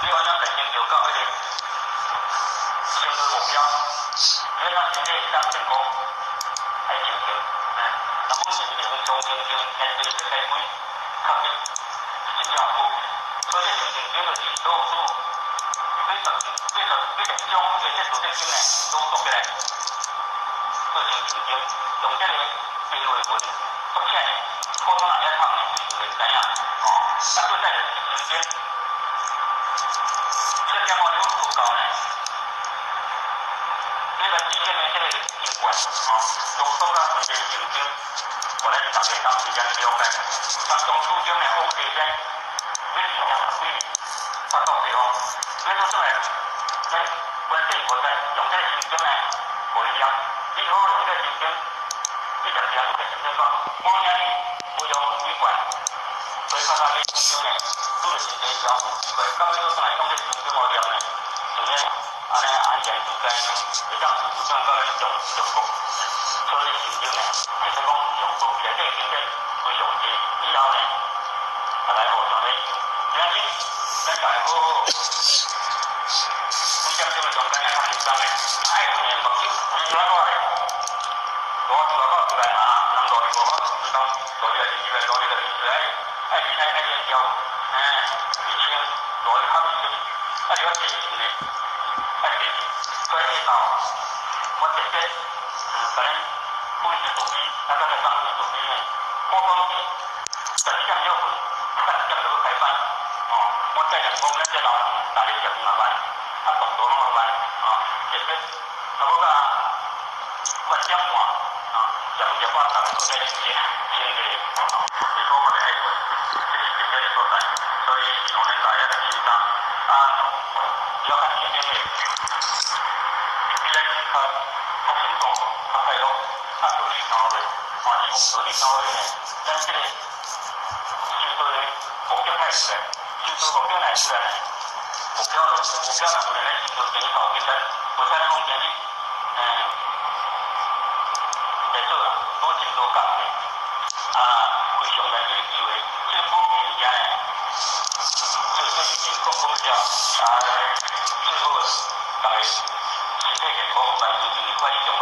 你完全成就到迄个成功目标，你咱身体会当成功，爱成就，那本是一种从成就天地这个规，确实真正好。所以这成就就是所有种非常种这些组织经呢，都读起来做成成就，用这个白话文读起来，普通人遐读呢就会知影，但对在成就。这点我有不高呢，这个之前的这个结果，都说到这个成就，我来大家当时间了解，但从初中呢，我这边你是讲他到最后，所以说出来，咱本身我在用这个成就呢，不一样，以后用这个成就，你就讲这个成就说，我压力不用监管，所以说他这个成就呢。做成绩较有机会，到尾做出来讲这成绩目标呢，就咧安尼安全自在，会当有上到咱上国，所以成绩呢，其实讲上国内底成绩非常低，以后呢，来无啥物，今日咱大家好好，几点钟的中间呢，较轻松的，爱训练目睭，你哪个来？我出来啊，能努力无好，你讲努力就是努力就是爱比赛爱练跳舞。以前我他们就那有电影呢，电影，所以到我直接可能不是读书，那个在上学读书呢，我讲是10点6分，10点就开班，我再讲讲咱这老大日12班，动作拢班，直接差不多8点半，7点半大家都在直接听的，你说我的爱国，这是直接的所在。所以用年大家的紧张要看前面的，别人他成功，他快乐，他努力努力，努力努力呢，咱这个就对目标开始嘞，就对目标来出来呢，目标能不能来就对你搞定的，不才能讲你在做啦，多进多干的，非常难得的机会，这方面呢。就是已经公布掉，最后大概身体健康，万事如意，快乐上班。